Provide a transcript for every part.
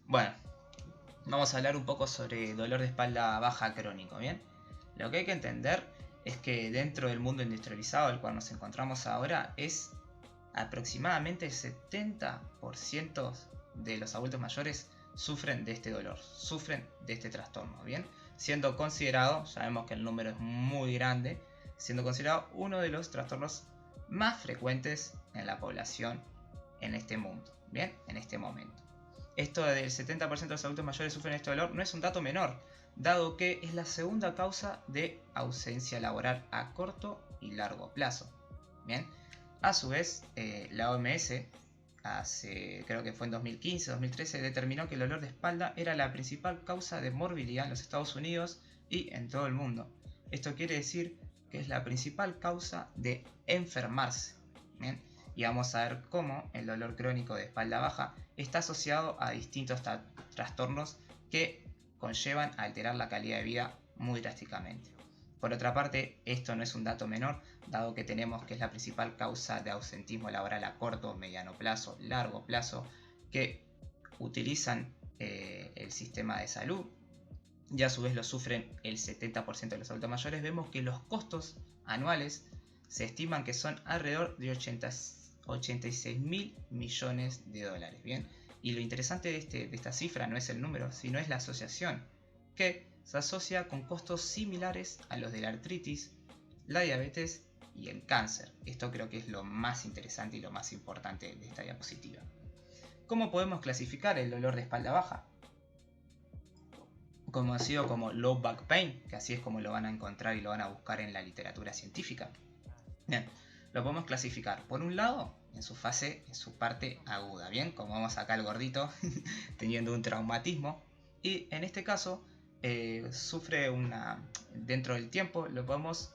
Bueno, vamos a hablar un poco sobre dolor de espalda baja crónico, ¿bien? Lo que hay que entender es que dentro del mundo industrializado al cual nos encontramos ahora es aproximadamente el 70% de los adultos mayores sufren de este dolor, sufren de este trastorno, ¿bien? Siendo considerado, sabemos que el número es muy grande, siendo considerado uno de los trastornos más frecuentes en la población en este mundo, ¿bien? En este momento. Esto del 70% de los adultos mayores sufren este dolor no es un dato menor, dado que es la segunda causa de ausencia laboral a corto y largo plazo. Bien, a su vez, la OMS, creo que fue en 2015-2013, determinó que el dolor de espalda era la principal causa de morbilidad en los Estados Unidos y en todo el mundo. Esto quiere decir que es la principal causa de enfermarse. ¿Bien? Y vamos a ver cómo el dolor crónico de espalda baja está asociado a distintos trastornos que conllevan a alterar la calidad de vida muy drásticamente. Por otra parte, esto no es un dato menor, dado que tenemos que es la principal causa de ausentismo laboral a corto, mediano plazo, largo plazo, que utilizan el sistema de salud y a su vez lo sufren el 70% de los adultos mayores. Vemos que los costos anuales se estiman que son alrededor de 86 mil millones de dólares. ¿Bien? Y lo interesante de esta cifra no es el número, sino es la asociación, que se asocia con costos similares a los de la artritis, la diabetes y el cáncer. Esto creo que es lo más interesante y lo más importante de esta diapositiva. ¿Cómo podemos clasificar el dolor de espalda baja? Conocido como low back pain, que así es como lo van a encontrar y lo van a buscar en la literatura científica. Bien, lo podemos clasificar por un lado en su fase, en su parte aguda, bien, como vemos acá el gordito teniendo un traumatismo, y en este caso sufre dentro del tiempo lo podemos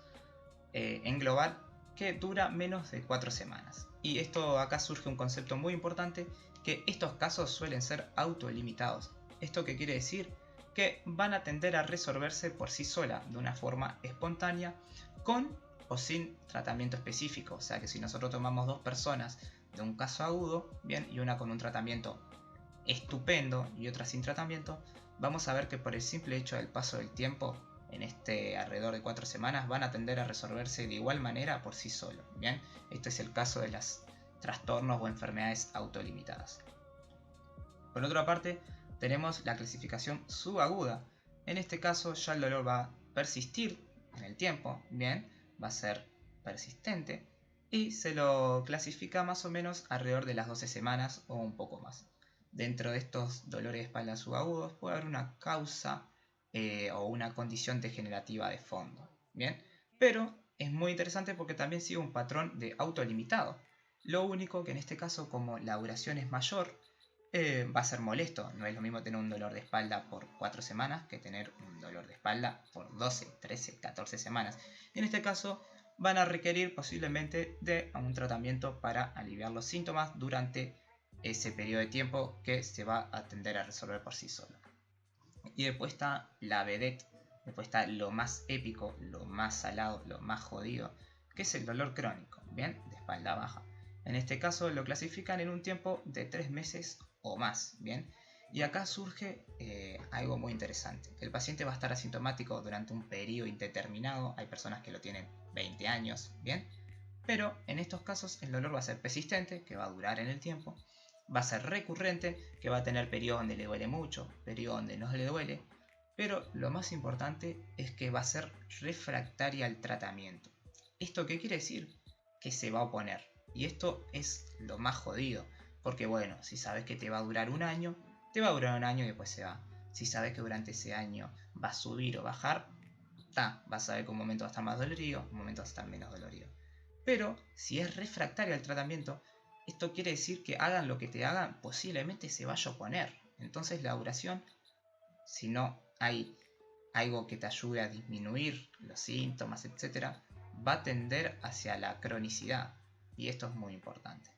englobar que dura menos de 4 semanas. Y esto acá surge un concepto muy importante, que estos casos suelen ser autolimitados. ¿Esto qué quiere decir? Que van a tender a resolverse por sí sola, de una forma espontánea, con o sin tratamiento específico. O sea que si nosotros tomamos dos personas de un caso agudo, bien, y una con un tratamiento estupendo y otra sin tratamiento, vamos a ver que por el simple hecho del paso del tiempo, en este alrededor de 4 semanas, van a tender a resolverse de igual manera por sí solos. Bien, este es el caso de los trastornos o enfermedades autolimitadas. Por otra parte, tenemos la clasificación subaguda. En este caso ya el dolor va a persistir en el tiempo, bien, va a ser persistente y se lo clasifica más o menos alrededor de las 12 semanas o un poco más. Dentro de estos dolores de espalda subagudos puede haber una causa o una condición degenerativa de fondo, bien, pero es muy interesante porque también sigue un patrón de autolimitado. Lo único que en este caso, como la duración es mayor, va a ser molesto. No es lo mismo tener un dolor de espalda por 4 semanas que tener un dolor de espalda por 12, 13, 14 semanas. Y en este caso van a requerir posiblemente de un tratamiento para aliviar los síntomas durante ese periodo de tiempo que se va a tender a resolver por sí solo. Y después está la vedette, después está lo más épico, lo más salado, lo más jodido, que es el dolor crónico, ¿bien? De espalda baja. En este caso lo clasifican en un tiempo de 3 meses o más, ¿bien? Y acá surge algo muy interesante. El paciente va a estar asintomático durante un periodo indeterminado, hay personas que lo tienen 20 años, ¿bien? Pero en estos casos el dolor va a ser persistente, que va a durar en el tiempo, va a ser recurrente, que va a tener periodos donde le duele mucho, periodos donde no le duele, pero lo más importante es que va a ser refractaria al tratamiento. ¿Esto qué quiere decir? Que se va a oponer. Y esto es lo más jodido, porque bueno, si sabes que te va a durar un año, te va a durar un año y después se va. Si sabes que durante ese año va a subir o bajar, vas a ver que un momento va a estar más dolorido, un momento va a estar menos dolorido. Pero si es refractario al tratamiento, esto quiere decir que hagan lo que te hagan, posiblemente se vaya a oponer. Entonces la duración, si no hay algo que te ayude a disminuir los síntomas, etc., va a tender hacia la cronicidad. Y esto es muy importante.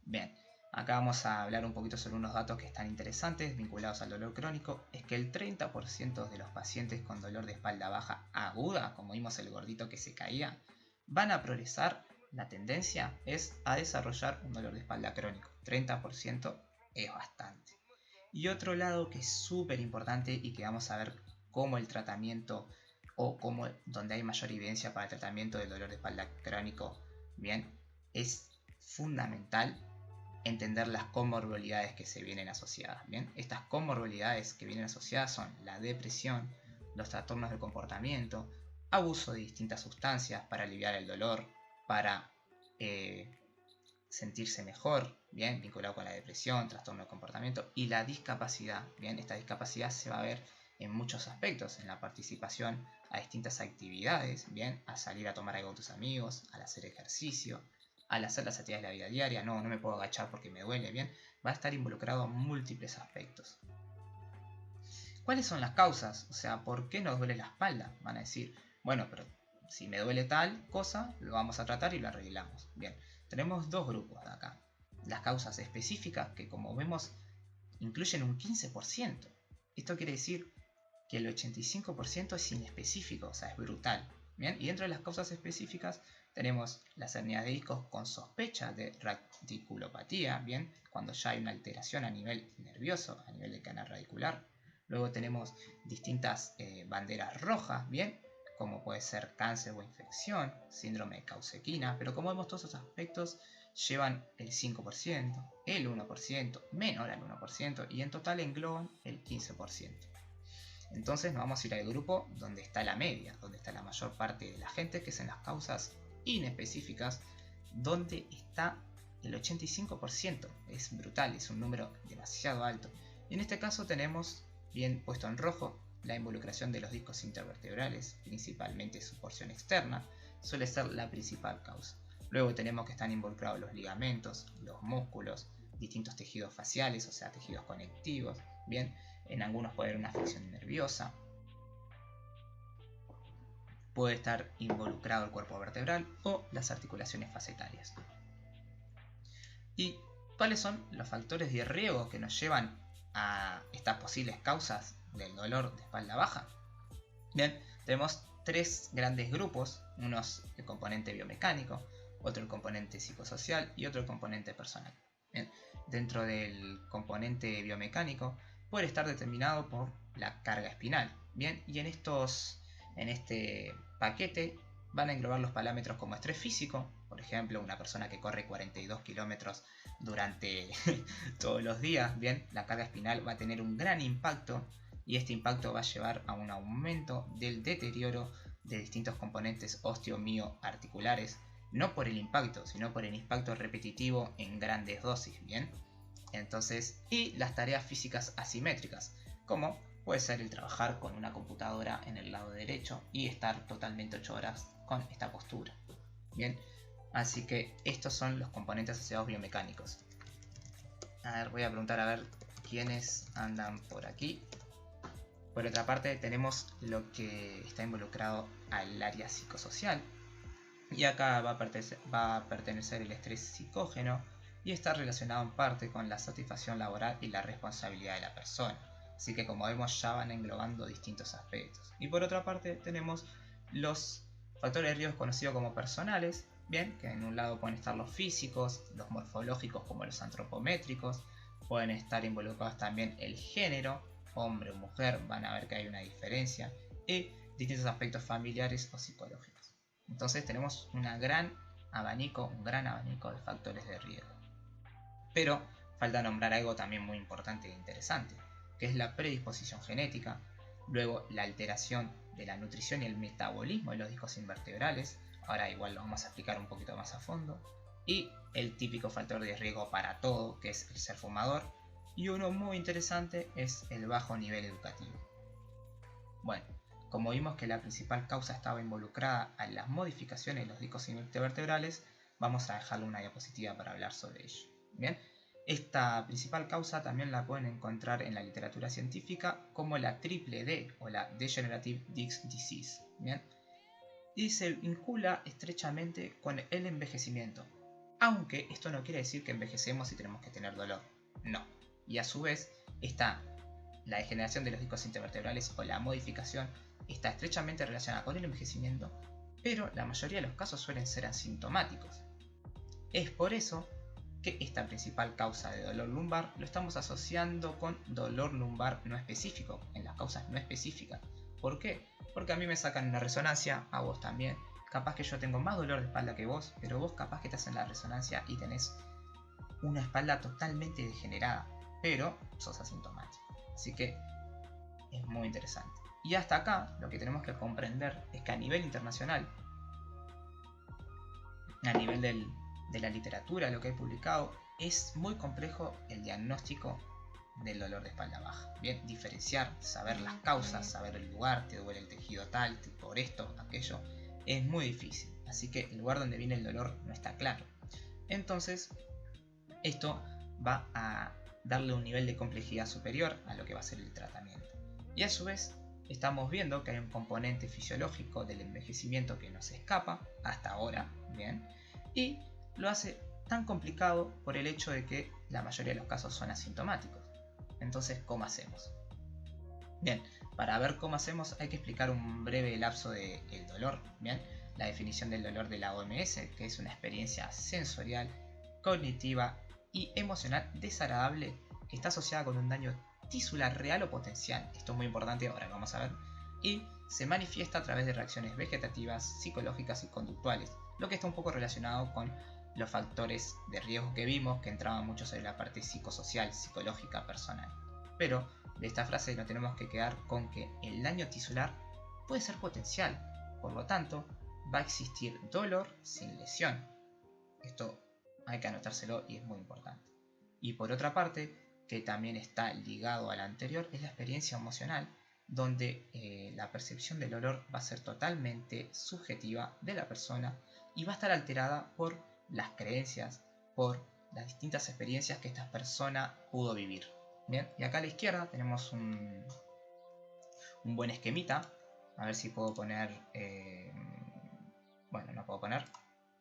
Bien, acá vamos a hablar un poquito sobre unos datos que están interesantes vinculados al dolor crónico. Es que el 30% de los pacientes con dolor de espalda baja aguda, como vimos el gordito que se caía, van a progresar, la tendencia es a desarrollar un dolor de espalda crónico. 30% es bastante. Y otro lado que es súper importante y que vamos a ver cómo el tratamiento o cómo donde hay mayor evidencia para el tratamiento del dolor de espalda crónico, bien, es fundamental entender las comorbilidades que se vienen asociadas. Bien, estas comorbilidades que vienen asociadas son la depresión, los trastornos del comportamiento, abuso de distintas sustancias para aliviar el dolor, para sentirse mejor, bien, vinculado con la depresión, trastorno del comportamiento y la discapacidad. Bien, esta discapacidad se va a ver en muchos aspectos, en la participación a distintas actividades, bien, a salir a tomar algo con tus amigos, al hacer ejercicio, al hacer las actividades de la vida diaria, no me puedo agachar porque me duele, bien, va a estar involucrado en múltiples aspectos. ¿Cuáles son las causas? O sea, ¿por qué nos duele la espalda? Van a decir, bueno, pero si me duele tal cosa, lo vamos a tratar y lo arreglamos. Bien, tenemos dos grupos de acá. Las causas específicas, que como vemos, incluyen un 15%. Esto quiere decir que el 85% es inespecífico, o sea, es brutal. Bien, y dentro de las causas específicas tenemos las hernias de discos con sospecha de radiculopatía, bien, cuando ya hay una alteración a nivel nervioso, a nivel del canal radicular. Luego tenemos distintas banderas rojas, bien, como puede ser cáncer o infección, síndrome de Coxsackie, pero como vemos todos esos aspectos llevan el 5%, el 1%, menor al 1% y en total engloban el 15%. Entonces nos vamos a ir al grupo donde está la media, donde está la mayor parte de la gente, que son las causas inespecíficas, donde está el 85%. Es brutal, es un número demasiado alto. Y en este caso tenemos bien puesto en rojo la involucración de los discos intervertebrales, principalmente su porción externa, suele ser la principal causa. Luego tenemos que están involucrados los ligamentos, los músculos, distintos tejidos faciales, o sea, tejidos conectivos, bien, en algunos puede haber una afección nerviosa, puede estar involucrado el cuerpo vertebral o las articulaciones facetarias. ¿Y cuáles son los factores de riesgo que nos llevan a estas posibles causas del dolor de espalda baja? Bien, tenemos tres grandes grupos, uno es el componente biomecánico, otro el componente psicosocial y otro el componente personal. Bien, dentro del componente biomecánico puede estar determinado por la carga espinal. Bien, y en este paquete van a englobar los parámetros como estrés físico, por ejemplo, una persona que corre 42 kilómetros durante todos los días, bien, la carga espinal va a tener un gran impacto y este impacto va a llevar a un aumento del deterioro de distintos componentes osteomioarticulares, no por el impacto, sino por el impacto repetitivo en grandes dosis, bien. Entonces, y las tareas físicas asimétricas, como puede ser el trabajar con una computadora en el lado derecho y estar totalmente 8 horas con esta postura. Bien, así que estos son los componentes asociados biomecánicos. A ver, voy a preguntar a ver quiénes andan por aquí. Por otra parte tenemos lo que está involucrado al área psicosocial. Y acá va a pertenecer el estrés psicógeno y está relacionado en parte con la satisfacción laboral y la responsabilidad de la persona. Así que como vemos ya van englobando distintos aspectos. Y por otra parte tenemos los factores de riesgo conocidos como personales, bien, que en un lado pueden estar los físicos, los morfológicos como los antropométricos, pueden estar involucrados también el género, hombre o mujer, van a ver que hay una diferencia, y distintos aspectos familiares o psicológicos. Entonces tenemos un gran abanico de factores de riesgo. Pero falta nombrar algo también muy importante e interesante, que es la predisposición genética, luego la alteración de la nutrición y el metabolismo de los discos invertebrales, ahora igual lo vamos a explicar un poquito más a fondo, y el típico factor de riesgo para todo, que es el ser fumador, y uno muy interesante es el bajo nivel educativo. Bueno, como vimos que la principal causa estaba involucrada en las modificaciones de los discos intervertebrales, vamos a dejarle una diapositiva para hablar sobre ello. Bien, esta principal causa también la pueden encontrar en la literatura científica como la triple D o la Degenerative Disc Disease. Bien, y se vincula estrechamente con el envejecimiento, aunque esto no quiere decir que envejecemos y tenemos que tener dolor, no. Y a su vez está la degeneración de los discos intervertebrales o la modificación está estrechamente relacionada con el envejecimiento, pero la mayoría de los casos suelen ser asintomáticos. Es por eso que esta principal causa de dolor lumbar lo estamos asociando con dolor lumbar no específico, en las causas no específicas. ¿Por qué? Porque a mí me sacan una resonancia, a vos también. Capaz que yo tengo más dolor de espalda que vos, pero vos capaz que estás en la resonancia y tenés una espalda totalmente degenerada, pero sos asintomático. Así que es muy interesante. Y hasta acá lo que tenemos que comprender es que a nivel internacional, a nivel de la literatura, lo que he publicado, es muy complejo el diagnóstico del dolor de espalda baja. Bien, diferenciar, saber las causas, saber el lugar, te duele el tejido tal, por esto, aquello, es muy difícil. Así que el lugar donde viene el dolor no está claro. Entonces, esto va a darle un nivel de complejidad superior a lo que va a ser el tratamiento. Y a su vez, estamos viendo que hay un componente fisiológico del envejecimiento que nos escapa hasta ahora, bien, y lo hace tan complicado por el hecho de que la mayoría de los casos son asintomáticos. Entonces, ¿cómo hacemos? Bien, para ver cómo hacemos hay que explicar un breve lapso del dolor, bien, la definición del dolor de la OMS, que es una experiencia sensorial, cognitiva y emocional desagradable que está asociada con un daño tisular real o potencial. Esto es muy importante, ahora lo vamos a ver. Y se manifiesta a través de reacciones vegetativas, psicológicas y conductuales, lo que está un poco relacionado con los factores de riesgo que vimos, que entraban mucho sobre la parte psicosocial, psicológica, personal. Pero de esta frase no tenemos que quedar con que el daño tisular puede ser potencial, por lo tanto va a existir dolor sin lesión. Esto hay que anotárselo y es muy importante. Y por otra parte, que también está ligado a la anterior, es la experiencia emocional, donde la percepción del dolor va a ser totalmente subjetiva de la persona y va a estar alterada por las creencias, por las distintas experiencias que esta persona pudo vivir. Bien, y acá a la izquierda tenemos un buen esquemita. A ver si puedo poner... bueno, no puedo poner.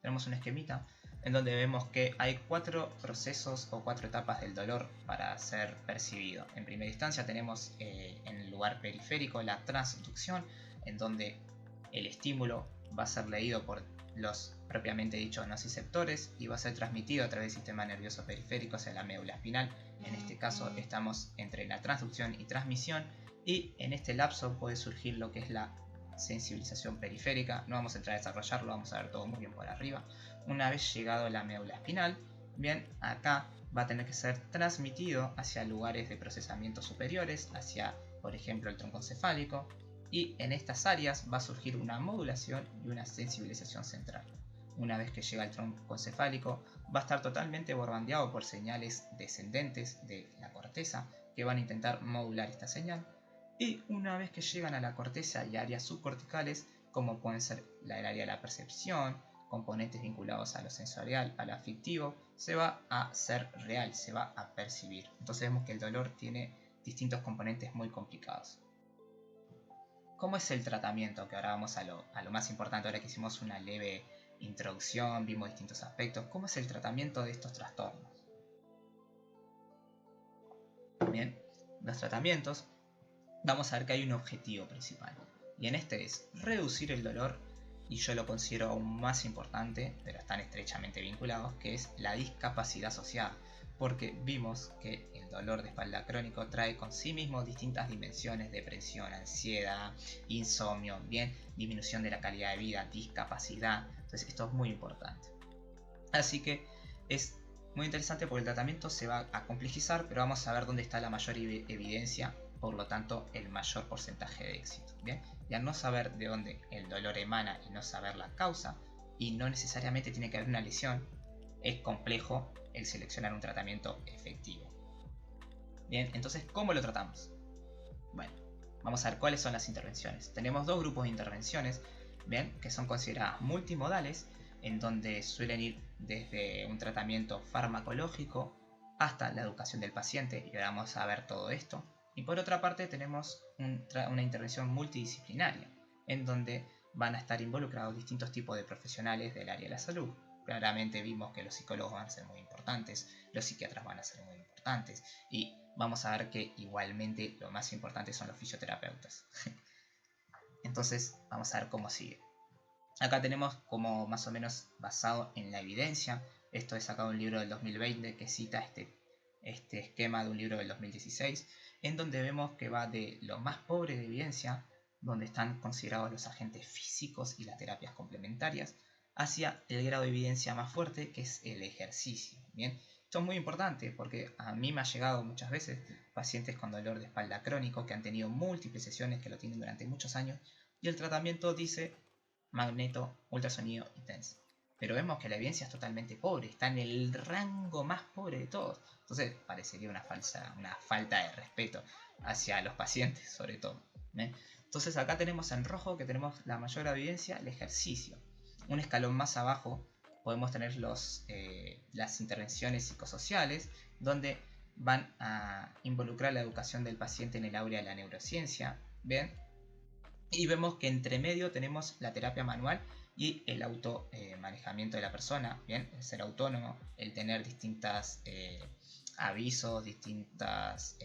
Tenemos un esquemita en donde vemos que hay 4 procesos o 4 etapas del dolor para ser percibido. En primera instancia tenemos en el lugar periférico la transducción, en donde el estímulo va a ser leído por los propiamente dichos nociceptores y va a ser transmitido a través del sistema nervioso periférico hacia la médula espinal. En este caso estamos entre la transducción y transmisión, y en este lapso puede surgir lo que es la sensibilización periférica. No vamos a entrar a desarrollarlo, vamos a ver todo muy bien por arriba. Una vez llegado a la médula espinal, bien, acá va a tener que ser transmitido hacia lugares de procesamiento superiores, hacia, por ejemplo, el tronco encefálico, y en estas áreas va a surgir una modulación y una sensibilización central. Una vez que llega al tronco encefálico, va a estar totalmente borbandeado por señales descendentes de la corteza que van a intentar modular esta señal. Y una vez que llegan a la corteza y áreas subcorticales, como pueden ser el área de la percepción, componentes vinculados a lo sensorial, a lo afectivo, se va a hacer real, se va a percibir. Entonces vemos que el dolor tiene distintos componentes muy complicados. ¿Cómo es el tratamiento? Que ahora vamos a lo más importante, ahora que hicimos una leve introducción, vimos distintos aspectos. ¿Cómo es el tratamiento de estos trastornos? Bien, los tratamientos, vamos a ver que hay un objetivo principal, y en este es reducir el dolor, y yo lo considero aún más importante, pero están estrechamente vinculados, que es la discapacidad asociada, porque vimos que el dolor de espalda crónico trae con sí mismo distintas dimensiones: depresión, ansiedad, insomnio, bien, disminución de la calidad de vida, discapacidad. Entonces esto es muy importante. Así que es muy interesante porque el tratamiento se va a complejizar, pero vamos a ver dónde está la mayor evidencia, por lo tanto el mayor porcentaje de éxito. ¿Bien? Y al no saber de dónde el dolor emana y no saber la causa, y no necesariamente tiene que haber una lesión, es complejo el seleccionar un tratamiento efectivo. Bien, entonces, ¿cómo lo tratamos? Bueno, vamos a ver cuáles son las intervenciones. Tenemos dos grupos de intervenciones, bien, que son consideradas multimodales, en donde suelen ir desde un tratamiento farmacológico hasta la educación del paciente, y ahora vamos a ver todo esto. Y por otra parte tenemos una intervención multidisciplinaria, en donde van a estar involucrados distintos tipos de profesionales del área de la salud. Claramente vimos que los psicólogos van a ser muy importantes, los psiquiatras van a ser muy importantes, y vamos a ver que igualmente lo más importante son los fisioterapeutas. Entonces vamos a ver cómo sigue. Acá tenemos como más o menos basado en la evidencia Esto es sacado de un libro del 2020 que cita este esquema de un libro del 2016, en donde vemos que va de lo más pobre de evidencia, donde están considerados los agentes físicos y las terapias complementarias, hacia el grado de evidencia más fuerte, que es el ejercicio. Bien, esto es muy importante porque a mí me ha llegado muchas veces pacientes con dolor de espalda crónico que han tenido múltiples sesiones, que lo tienen durante muchos años, y el tratamiento dice magneto, ultrasonido y TENS. Pero vemos que la evidencia es totalmente pobre, está en el rango más pobre de todos. Entonces parecería una falta de respeto hacia los pacientes, sobre todo. Entonces acá tenemos en rojo que tenemos la mayor evidencia, el ejercicio. Un escalón más abajo podemos tener las intervenciones psicosociales, donde van a involucrar la educación del paciente en el área de la neurociencia. ¿Ven? Y vemos que entre medio tenemos la terapia manual y el automanejamiento de la persona. Bien, el ser autónomo, el tener distintos avisos, distintos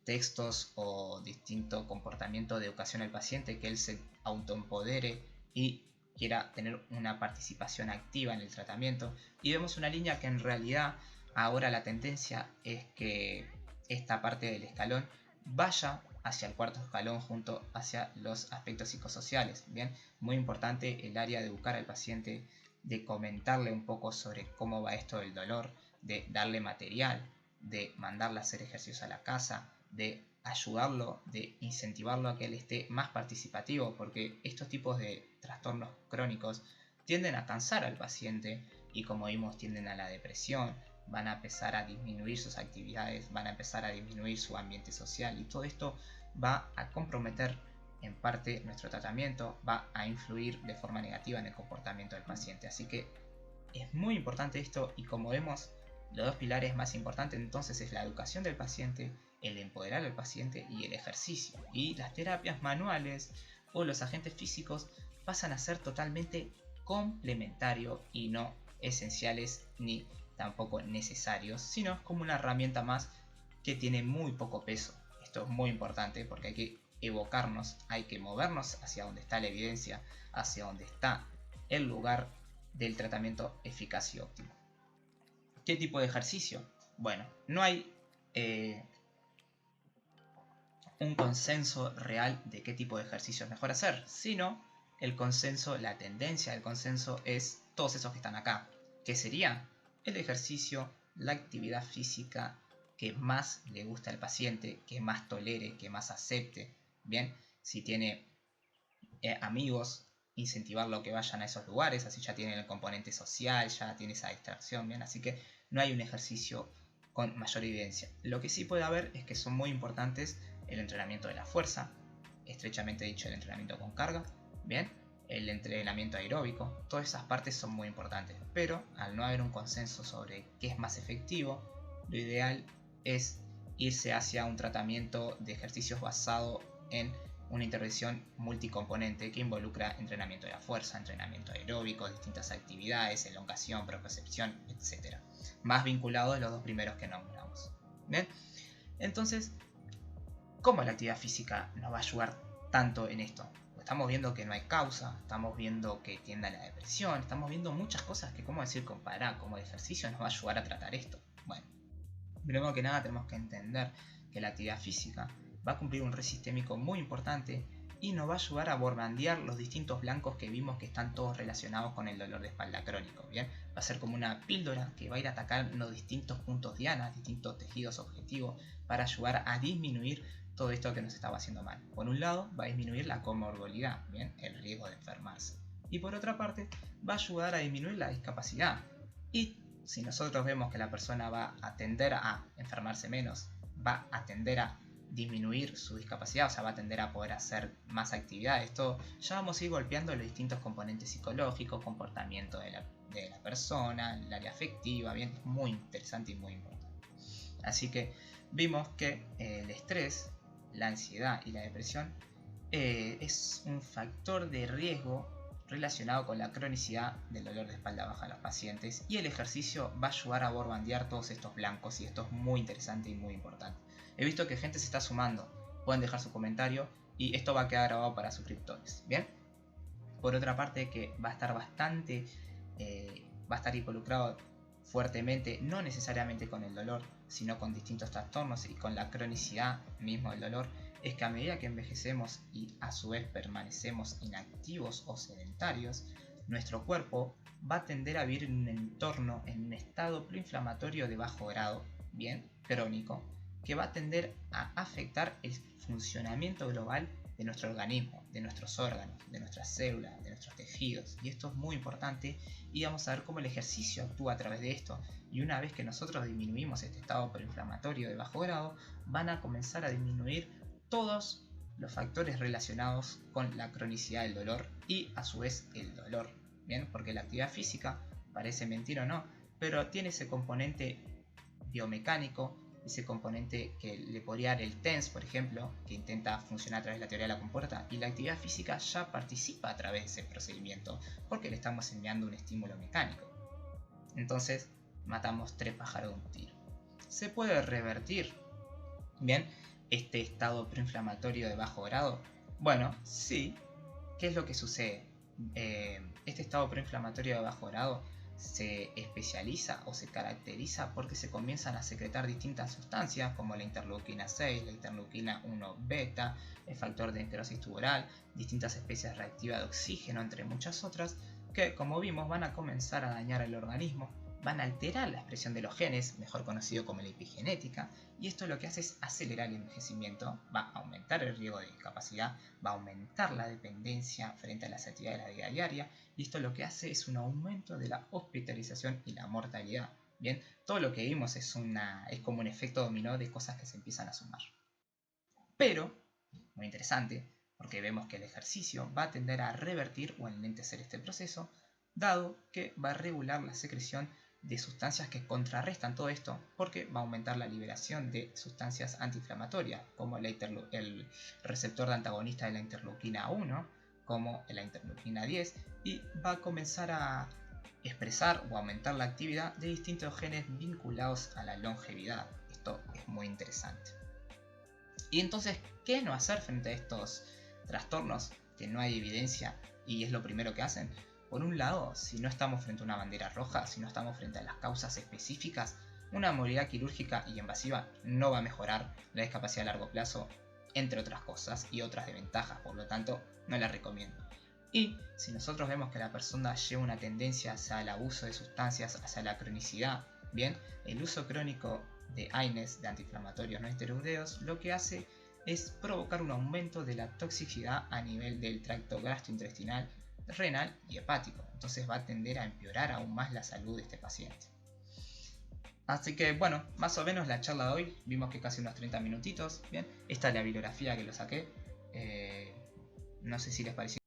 textos o distinto comportamiento de educación al paciente, que él se autoempodere y quiera tener una participación activa en el tratamiento. Y vemos una línea que en realidad ahora la tendencia es que esta parte del escalón vaya hacia el cuarto escalón junto hacia los aspectos psicosociales. Bien, muy importante el área de educar al paciente, de comentarle un poco sobre cómo va esto del dolor, de darle material, de mandarle a hacer ejercicios a la casa, de ayudarlo, de incentivarlo a que él esté más participativo, porque estos tipos de trastornos crónicos tienden a cansar al paciente y, como vimos, tienden a la depresión, van a empezar a disminuir sus actividades, van a empezar a disminuir su ambiente social, y todo esto va a comprometer en parte nuestro tratamiento, va a influir de forma negativa en el comportamiento del paciente. Así que es muy importante esto, y como vemos, los dos pilares más importantes entonces es la educación del paciente, el empoderar al paciente y el ejercicio. Y las terapias manuales o los agentes físicos pasan a ser totalmente complementarios y no esenciales ni tampoco necesarios, sino como una herramienta más que tiene muy poco peso. Esto es muy importante porque hay que evocarnos, hay que movernos hacia donde está la evidencia, hacia donde está el lugar del tratamiento eficaz y óptimo. ¿Qué tipo de ejercicio? Bueno, no hay un consenso real de qué tipo de ejercicio es mejor hacer, sino el consenso, la tendencia del consenso es todos esos que están acá, que sería el ejercicio, la actividad física que más le gusta al paciente, que más tolere, que más acepte. Bien, si tiene amigos, incentivarlo a que vayan a esos lugares, así ya tienen el componente social, ya tiene esa distracción. Bien, así que no hay un ejercicio con mayor evidencia. Lo que sí puede haber es que son muy importantes el entrenamiento de la fuerza, estrechamente dicho el entrenamiento con carga, bien, el entrenamiento aeróbico, todas esas partes son muy importantes, pero al no haber un consenso sobre qué es más efectivo, lo ideal es irse hacia un tratamiento de ejercicios basado en una intervención multicomponente que involucra entrenamiento de la fuerza, entrenamiento aeróbico, distintas actividades, elongación, propiocepción, etc. Más vinculados a los dos primeros que nombramos. ¿Bien? Entonces, ¿cómo la actividad física nos va a ayudar tanto en esto? Estamos viendo que no hay causa, estamos viendo que tiende a la depresión, estamos viendo muchas cosas que, ¿cómo decir, comparar? ¿Cómo el ejercicio nos va a ayudar a tratar esto? Bueno, primero que nada tenemos que entender que la actividad física va a cumplir un rol sistémico muy importante y nos va a ayudar a borbandear los distintos blancos que vimos que están todos relacionados con el dolor de espalda crónico. ¿Bien? Va a ser como una píldora que va a ir a atacar los distintos puntos diana, distintos tejidos objetivos, para ayudar a disminuir todo esto que nos estaba haciendo mal. Por un lado, va a disminuir la comorbilidad, ¿bien? El riesgo de enfermarse. Y por otra parte, va a ayudar a disminuir la discapacidad. Y si nosotros vemos que la persona va a tender a enfermarse menos, va a tender a disminuir su discapacidad, o sea, va a tender a poder hacer más actividades, todo, ya vamos a ir golpeando los distintos componentes psicológicos, comportamiento de la persona, el área afectiva, bien, es muy interesante y muy importante. Así que vimos que el estrés, la ansiedad y la depresión es un factor de riesgo relacionado con la cronicidad del dolor de espalda baja a los pacientes, y el ejercicio va a ayudar a borbandear todos estos blancos, y esto es muy interesante y muy importante. He visto que gente se está sumando, pueden dejar su comentario y esto va a quedar grabado para suscriptores. Bien, por otra parte, que va a estar bastante va a estar involucrado fuertemente, no necesariamente con el dolor, sino con distintos trastornos y con la cronicidad mismo del dolor, es que a medida que envejecemos y a su vez permanecemos inactivos o sedentarios, nuestro cuerpo va a tender a vivir en un entorno, en un estado proinflamatorio de bajo grado, bien, crónico, que va a tender a afectar el funcionamiento global de nuestro organismo, de nuestros órganos, de nuestras células, de nuestros tejidos. Y esto es muy importante y vamos a ver cómo el ejercicio actúa a través de esto. Y una vez que nosotros disminuimos este estado proinflamatorio de bajo grado, van a comenzar a disminuir todos los factores relacionados con la cronicidad del dolor y a su vez el dolor. Bien, porque la actividad física, parece mentir o no, pero tiene ese componente biomecánico, ese componente que le podría dar el TENS, por ejemplo, que intenta funcionar a través de la teoría de la compuerta, y la actividad física ya participa a través de ese procedimiento, porque le estamos enviando un estímulo mecánico. Entonces, matamos 3 pájaros de un tiro. ¿Se puede revertir, bien, este estado proinflamatorio de bajo grado? Bueno, sí. ¿Qué es lo que sucede? Este estado proinflamatorio de bajo grado se especializa o se caracteriza porque se comienzan a secretar distintas sustancias como la interleuquina 6, la interleuquina 1 beta, el factor de necrosis tumoral, distintas especies reactivas de oxígeno, entre muchas otras, que como vimos van a comenzar a dañar el organismo, van a alterar la expresión de los genes, mejor conocido como la epigenética, y esto lo que hace es acelerar el envejecimiento, va a aumentar el riesgo de discapacidad, va a aumentar la dependencia frente a las actividades de la vida diaria, y esto lo que hace es un aumento de la hospitalización y la mortalidad. Bien, todo lo que vimos es como un efecto dominó de cosas que se empiezan a sumar. Pero, muy interesante, porque vemos que el ejercicio va a tender a revertir o enlentecer este proceso, dado que va a regular la secreción de sustancias que contrarrestan todo esto, porque va a aumentar la liberación de sustancias antiinflamatorias, como el receptor de antagonista de la interleuquina 1, como la interleuquina 10, y va a comenzar a expresar o aumentar la actividad de distintos genes vinculados a la longevidad. Esto es muy interesante. Y entonces, ¿qué no hacer frente a estos trastornos que no hay evidencia y es lo primero que hacen? Por un lado, si no estamos frente a una bandera roja, si no estamos frente a las causas específicas, una movilidad quirúrgica y invasiva no va a mejorar la discapacidad a largo plazo, entre otras cosas y otras desventajas, por lo tanto, no la recomiendo. Y si nosotros vemos que la persona lleva una tendencia hacia el abuso de sustancias, hacia la cronicidad, bien, el uso crónico de AINES, de antiinflamatorios no esteroideos, lo que hace es provocar un aumento de la toxicidad a nivel del tracto gastrointestinal, renal y hepático. Entonces va a tender a empeorar aún más la salud de este paciente. Así que bueno, más o menos la charla de hoy, vimos que casi unos 30 minutitos. Bien, esta es la bibliografía que lo saqué. No sé si les pareció